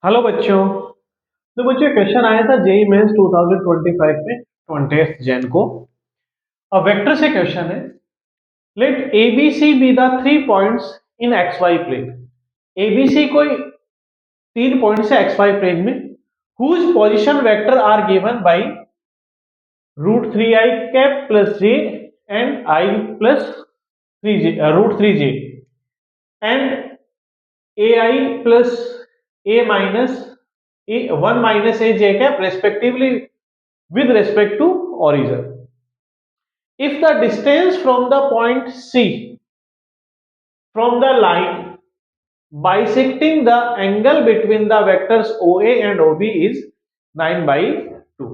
Hello बच्चों। तो बच्चों क्वेश्चन आया था जेई मेंस 2025 में 20th जैन को। अब वेक्टर से क्वेश्चन है, let ABC be the 3 points in X Y plane. ABC कोई 3 पॉइंट्स है एक्स वाई प्लेन में, whose position vector are given by root 3 I cap plus J and I plus 3 J root 3 J and A I plus A minus A 1 - A J cap respectively with respect to origin. If the distance from the point C from the line bisecting the angle between the vectors OA and OB is 9/2,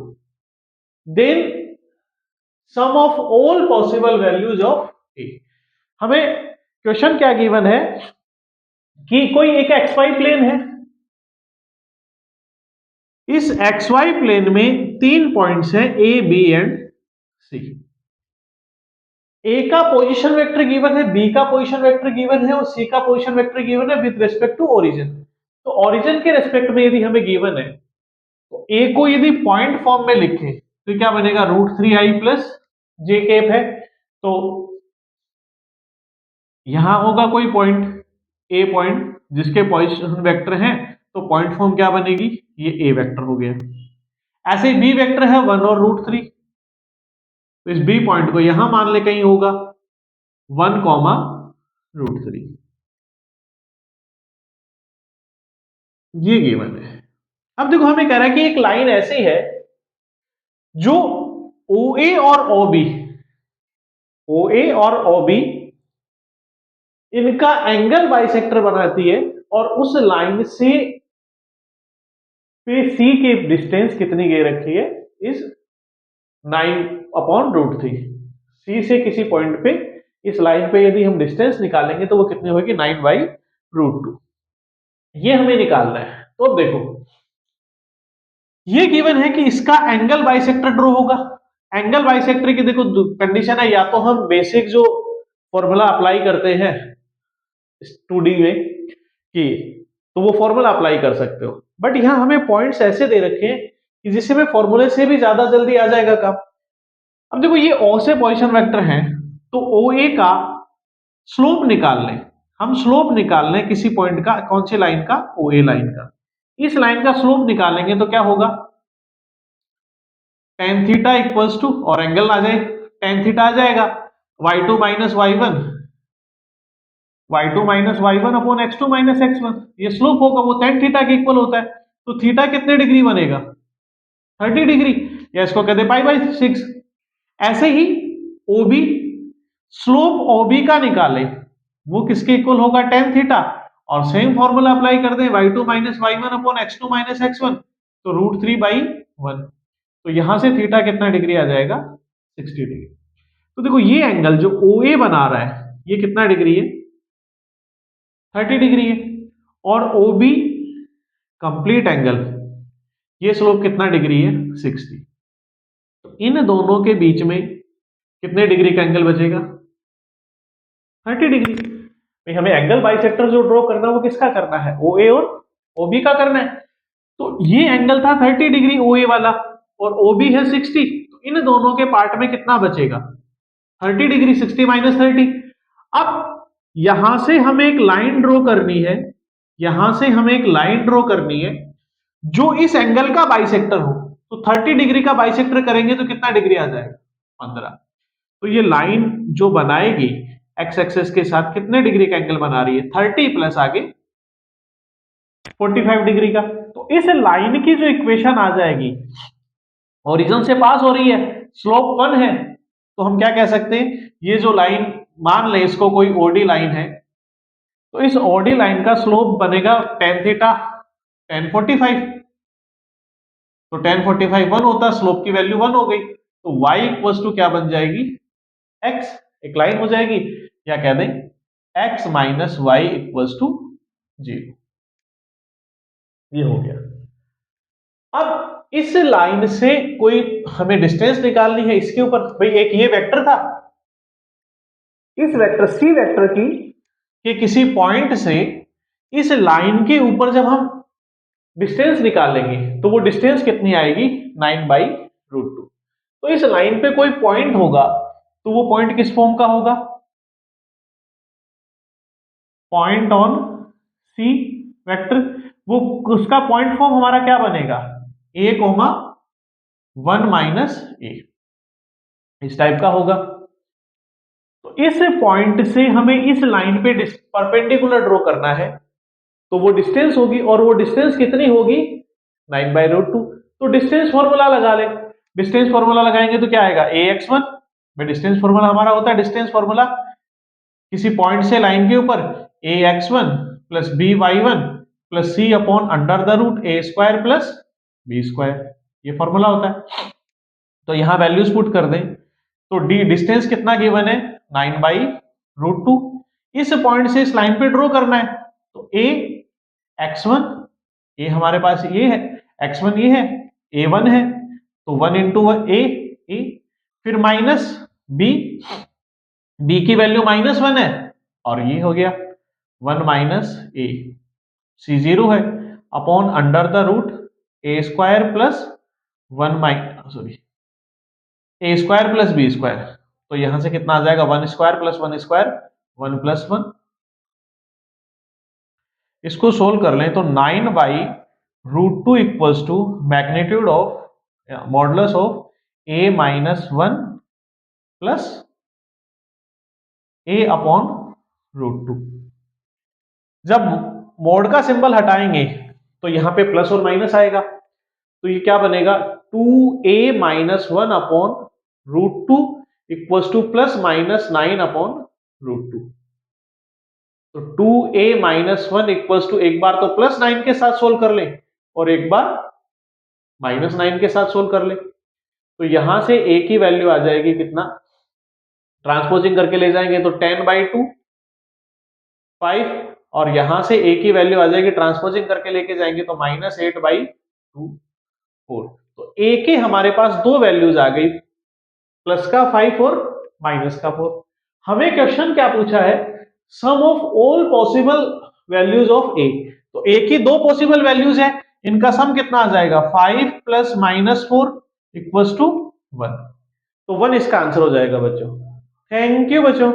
then sum of all possible values of A. हमें question क्या given है कि कोई एक XY plane है, इस XY plane में 3 points हैं A, B एंड C। ए का पोजीशन वेक्टर गिवन है, बी का पोजीशन वेक्टर गिवन है और सी का पोजीशन वेक्टर गिवन है विद रिस्पेक्ट टू ओरिजिन। तो ओरिजिन के रेस्पेक्ट में यदि हमें गिवन है तो ए को यदि पॉइंट फॉर्म में लिखे तो क्या बनेगा, रूट 3 आई प्लस जे कैप है। तो यहां होगा कोई पॉइंट ए पॉइंट जिसके पोजीशन वेक्टर है, तो पॉइंट फॉर्म क्या बनेगी, ये ए वेक्टर हो गया। ऐसे बी वेक्टर है 1 और रूट 3, तो इस बी पॉइंट को यहां मान ले कहीं होगा 1, रूट 3, ये गिवन है। अब देखो हमें कह रहा है कि एक लाइन ऐसी है जो OA और OB इनका एंगल बाइसेक्टर बनाती है, और उस लाइन से पे C की डिस्टेंस कितनी दे रखी है, इस 9/√3। C से किसी पॉइंट पे इस लाइन पे यदि हम डिस्टेंस निकालेंगे तो वो कितनी होगी, 9/√2। ये हमें निकालना है। तो अब देखो ये गिवन है कि इसका एंगल बाइसेक्टर ड्रॉ होगा। एंगल बाइसेक्टर की देखो कंडीशन है, या तो हम बेसिक जो फॉर्मूला अप्लाई करते हैं 2D में कि तो वो फॉर्मूला अप्लाई कर सकते हो, बट यहां हमें पॉइंट्स ऐसे दे रखे हैं कि जिससे में फॉर्मूले से भी ज्यादा जल्दी आ जाएगा काम। अब देखो ये O से पोजीशन वेक्टर है, तो OA का स्लोप निकाल लें। हम स्लोप निकाल लें किसी पॉइंट का, कौन सी लाइन का, OA लाइन का। इस लाइन का स्लोप निकालेंगे तो क्या होगा, tan थीटा इक्वल्स टू, और एंगल आ जाए tan थीटा आ जाएगा y2 - y1 upon x2 - x1। ये स्लोप होगा, वो tan थीटा के इक्वल होता है। तो थीटा कितने डिग्री बनेगा, 30 डिग्री, या इसको कहते π/6। ऐसे ही OB, स्लोप OB का निकाले, वो किसके इक्वल होगा, tan थीटा, और सेम फॉर्मूला अप्लाई कर दें y2 - y1 upon x2 - x1, तो √3/1। तो यहां से थीटा कितना डिग्री आ जाएगा, 60 डिग्री। तो देखो ये एंगल जो OA बना रहा है ये कितना डिग्री है, 30 डिग्री है, और OB कंप्लीट एंगल, ये स्लोप कितना डिग्री है, 60। तो इन दोनों के बीच में कितने डिग्री का एंगल बचेगा, 30 डिग्री। भाई हमें एंगल बाइसेक्टर जो ड्रॉ करना है वो किसका करना है, OA और OB का करना है। तो ये एंगल था 30 डिग्री OA वाला, और OB है 60। तो इन दोनों के पार्ट में कितना बचेगा, 30 डिग्री, 60 - 30। अब यहां से हमें एक लाइन ड्रॉ करनी है, यहां से हमें एक लाइन ड्रॉ करनी है जो इस एंगल का बाइसेक्टर हो। तो 30 डिग्री का बाइसेक्टर करेंगे तो कितना डिग्री आ जाएगा, 15। तो ये लाइन जो बनाएगी एक्स एक्सेस के साथ कितने डिग्री का एंगल बना रही है, 30 प्लस आगे 45 डिग्री का। तो इस लाइन की जो इक्वेशन आ जाएगी, ओरिजिन से पास हो रही है, स्लोप 1 है, तो हम क्या कह सकते हैं, ये जो लाइन, मान लें इसको कोई OD लाइन है, तो इस OD लाइन का स्लोप बनेगा tan थीटा tan 45। तो tan 45 1 होता है, स्लोप की वैल्यू 1 हो गई, तो y इक्वल्स टू क्या बन जाएगी, x, एक लाइन हो जाएगी, या कह दें x - y इक्वल्स टू 0। ये हो गया। अब इस लाइन से कोई हमें डिस्टेंस निकालनी है, इसके ऊपर भाई एक ये वेक्टर था, इस वेक्टर C वेक्टर की के किसी पॉइंट से इस लाइन के ऊपर जब हम डिस्टेंस निकालेंगे तो वो डिस्टेंस कितनी आएगी 9/√2। तो इस लाइन पे कोई पॉइंट होगा तो वो पॉइंट किस फॉर्म का होगा, पॉइंट ऑन सी वेक्टर। वो उसका पॉइंट फॉर्म हमारा क्या बनेगा, a, 1 माइनस ए, इस टाइप का होगा। तो इस पॉइंट से हमें इस लाइन पे परपेंडिकुलर ड्रॉ करना है, तो वो डिस्टेंस होगी, और वो डिस्टेंस कितनी होगी 9/√2। तो डिस्टेंस फॉर्मूला लगा ले, डिस्टेंस फॉर्मूला लगाएंगे तो क्या आएगा ax1 में, डिस्टेंस फॉर्मूला हमारा होता है डिस्टेंस फॉर्मूला किसी पॉइंट से लाइन के ऊपर ax1 plus by1 plus c upon under the root a² plus b², ये फॉर्मूला होता है। तो यहां वैल्यूज पुट कर दें तो डी डिस्टेंस कितना गिवन है 9/√2। इस पॉइंट से इस लाइन पे ड्रॉ करना है, तो a x1, ए हमारे पास ये है, x1 ये है, a1 है, तो 1 इंटू ए, फिर माइनस b, b की वैल्यू -1 है, और ये हो गया 1 माइनस ए, c0 है, upon under the root a² plus 1 b²। तो यहां से कितना आ जाएगा 1² प्लस 1², 1 प्लस 1। इसको सोल्व कर लें तो 9/√2 equals to magnitude of modulus of a-1 plus a upon √2। जब मॉड का सिंबल हटाएंगे तो यहां पे प्लस और माइनस आएगा, तो ये क्या बनेगा 2a-1 upon √2 equals two plus -9 upon √2। तो 2a-1 इक्वल्स टू, एक बार तो +9 के साथ सोल्व कर लें और एक बार -9 के साथ सोल्व कर लें। तो यहां से a की वैल्यू आ जाएगी कितना, ट्रांसपोजिंग करके ले जाएंगे तो 10/2 5, और यहां से a की वैल्यू आ जाएगी ट्रांसपोजिंग करके लेके जाएंगे तो -8/2 4। तो a के हमारे पास दो वैल्यूज आ गई, प्लस का 5 और माइनस का 4। हमें क्वेश्चन क्या पूछा है, sum of all possible values of a। तो a की दो पॉसिबल वैल्यूज है, इनका सम कितना आ जाएगा 5 प्लस -4 इक्वल्स टू 1। तो 1 इसका आंसर हो जाएगा बच्चों। थैंक यू बच्चों।